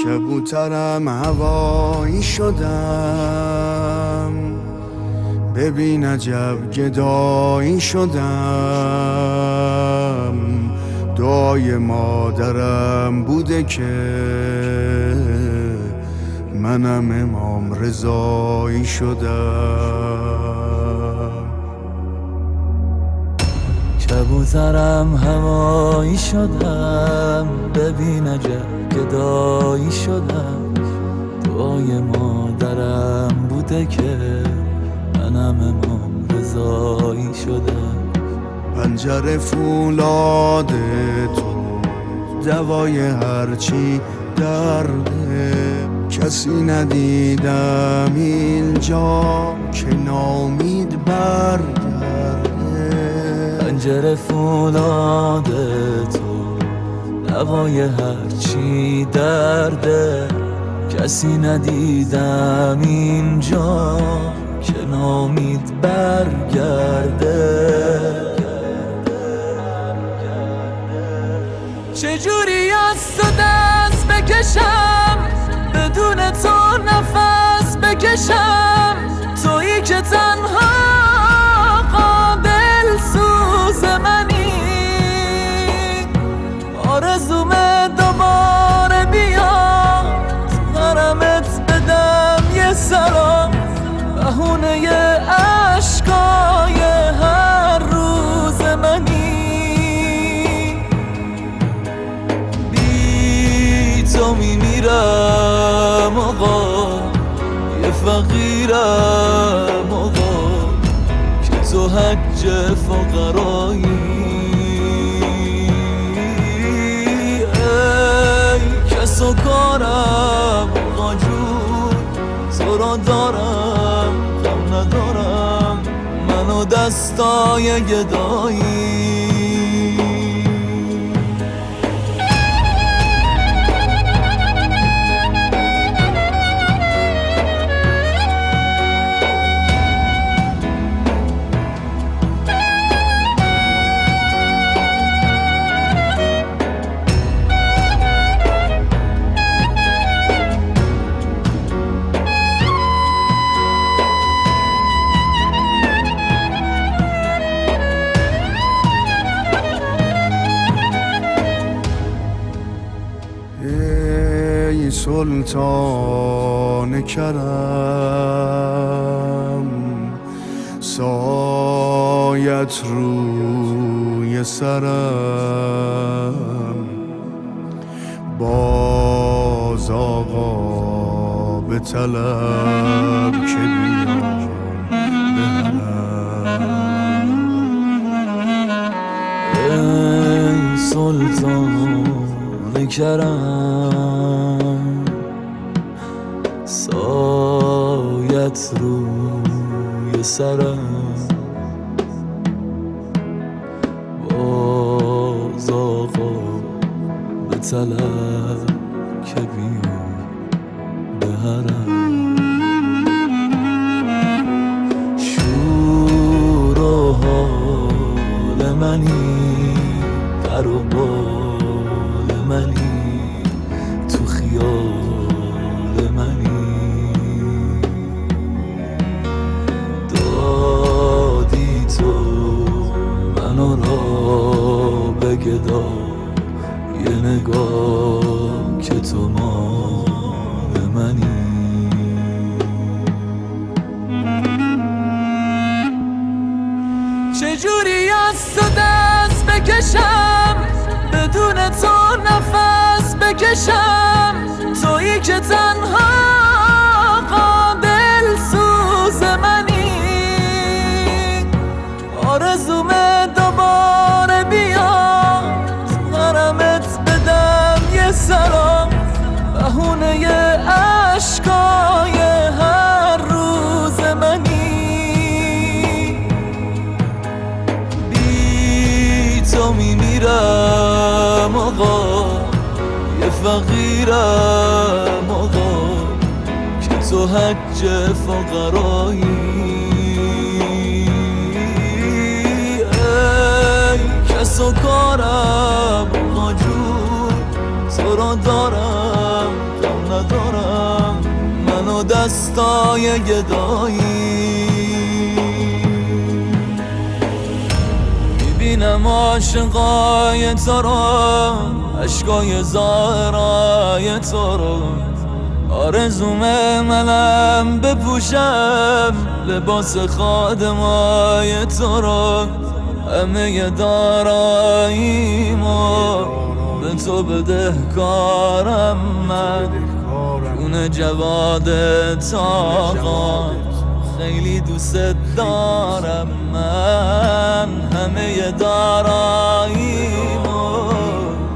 کبوترم هوایی شدم، ببین عجب گدایی شدم. دعای مادرم بوده که منم امام رضایی شدم. کبوترم هوایی شدم، ببین عجب گدایی شدم. دعای مادرم بوده که منم امام رضایی شدم. پنجره فولاد تو دوای هرچی درده، کسی ندیدم اینجا که نامید برگرده. پنجره فولاد تو دوای هرچی درده، کسی ندیدم اینجا که نامید برگرده. چجوری از تو دست بکشم، بدون تو نفس بکشم. تویی که تنها قابل سوز منی، آرزومه دوباره بیاد حرمت بدم یه سلام. بهونه عشقای هر روز منی، بی تو میمیرم آقا، یه فقیرم آقا، که تو حج فقرایی. ای کس و کارم آقا جون، تو را دارم غم ندارم، منو دستای گدایی. ای سلطان کرم، سایت روی سرم. باز آقا به طلب که بیام بهرم. ای سلطان کرم، سایت روی سرم. باز آقا به طلب که بیام بهرم. شور و حال منی، پر و بال منی، تو خیال منی. دادی تو منو را به گدا، یه نگاه که تو مال منی. چجوری از تو دست بکشم، بدون تو نفس بکشم. تویی که تنها قابل سوز منی، آرزومه دوباره بیاد حرمت بدم یه سلام. بهونه عشقای هر روز منی، بی تو میمیرم آقا، یه فقیرم آقا، که تو حج فقرایی. ای کس و کارم تو رو دارم کم ندارم منو دستای گدایی میبینم عاشقای تو رو عشقای زهرای تو رو آرزومه منم بپوشم لباس خادمای تو رو همه داراییمو به تو بدهکارم من جون جواد آقا خیلی دوست دارم من همه داراییمو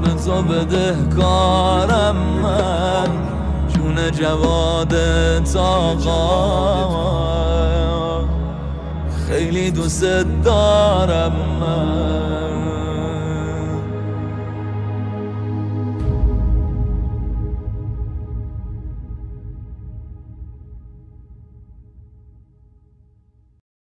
به تو بدهکارم من جون جواد آقا خیلی دوست دارم من